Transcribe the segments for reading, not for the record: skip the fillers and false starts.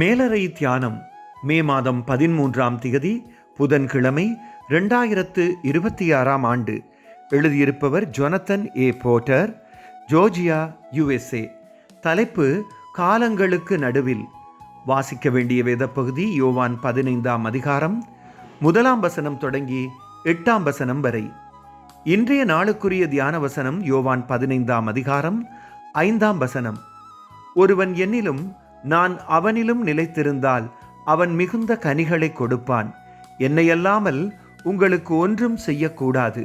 மேலறை தியானம் மே மாதம் 13ஆம் திகதி புதன்கிழமை 2026ஆம் ஆண்டு. எழுதியிருப்பவர் ஜொனத்தன் ஏ போட்டர், ஜோர்ஜியா, USA. தலைப்பு காலங்களுக்கு நடுவில். வாசிக்க வேண்டிய வேத பகுதி யோவான் 15ஆம் அதிகாரம் 1ஆம் வசனம் தொடங்கி 8ஆம் வசனம் வரை. இன்றைய நாளுக்குரிய தியான வசனம் யோவான் 15ஆம் அதிகாரம் 5ஆம் வசனம். ஒருவன் என்னிலும் நான் அவனிலும் நிலைத்திருந்தால் அவன் மிகுந்த கனிகளை கொடுப்பான். என்னையல்லாமல் உங்களுக்கு ஒன்றும் செய்யக்கூடாது.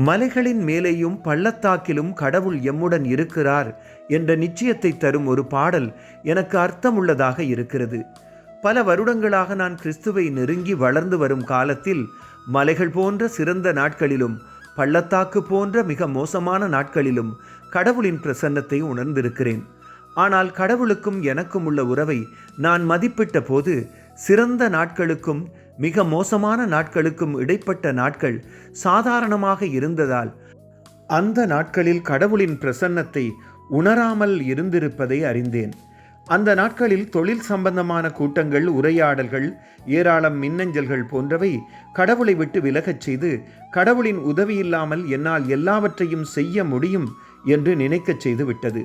மலைகளின் மேலேயும் பள்ளத்தாக்கிலும் கடவுள் எம்முடன் இருக்கிறார் என்ற நிச்சயத்தை தரும் ஒரு பாடல் எனக்கு அர்த்தமுள்ளதாக இருக்கிறது. பல வருடங்களாக நான் கிறிஸ்துவை நெருங்கி வளர்ந்து வரும் காலத்தில் மலைகள் போன்ற சிறந்த நாட்களிலும் பள்ளத்தாக்கு போன்ற மிக மோசமான நாட்களிலும் கடவுளின் பிரசன்னத்தை உணர்ந்திருக்கிறேன். ஆனால் கடவுளுக்கும் எனக்கும் உள்ள உறவை நான் மதிப்பிட்ட போது சிறந்த நாட்களுக்கும் மிக மோசமான நாட்களுக்கும் இடைப்பட்ட நாட்கள் சாதாரணமாக இருந்ததால் அந்த நாட்களில் கடவுளின் பிரசன்னத்தை உணராமல் இருந்திருப்பதை அறிந்தேன். அந்த நாட்களில் தொழில் சம்பந்தமான கூட்டங்கள், உரையாடல்கள், ஏராளம் மின்னஞ்சல்கள் போன்றவை கடவுளை விட்டு விலகச் செய்து கடவுளின் உதவியில்லாமல் என்னால் எல்லாவற்றையும் செய்ய முடியும் என்று நினைக்கச் செய்து விட்டது.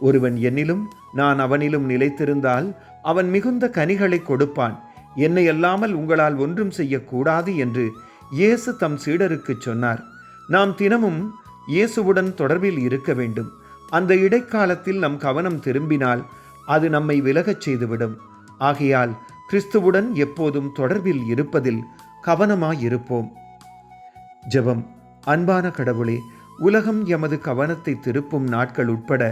ஒருவன் என்னிலும் நான் அவனிலும் நிலைத்திருந்தால் அவன் மிகுந்த கனிகளை கொடுப்பான். என்னை அல்லாமல் உங்களால் ஒன்றும் செய்யக்கூடாது என்று இயேசு தம் சீடருக்கு சொன்னார். நாம் தினமும் இயேசுவுடன் தொடர்பில் இருக்க வேண்டும். அந்த இடைக்காலத்தில் நம் கவனம் திரும்பினால் அது நம்மை விலகச் செய்துவிடும். ஆகையால் கிறிஸ்துவுடன் எப்போதும் தொடர்பில் இருப்பதில் கவனமாயிருப்போம். ஜெபம். அன்பான கடவுளே, உலகம் எமது கவனத்தை திருப்பும் நாட்கள் உட்பட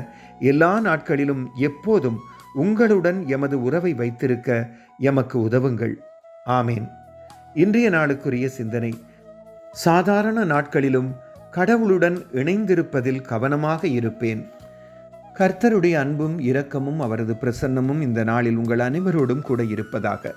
எல்லா நாட்களிலும் எப்போதும் உங்களுடன் எமது உறவை வைத்திருக்க எமக்கு உதவுங்கள். ஆமேன். இன்றைய நாளுக்குரிய சிந்தனை. சாதாரண நாட்களிலும் கடவுளுடன் இணைந்திருப்பதில் கவனமாக இருப்பேன். கர்த்தருடைய அன்பும் இரக்கமும் அவரது பிரசன்னமும் இந்த நாளில் உங்கள் அனைவரோடும் கூட இருப்பதாக.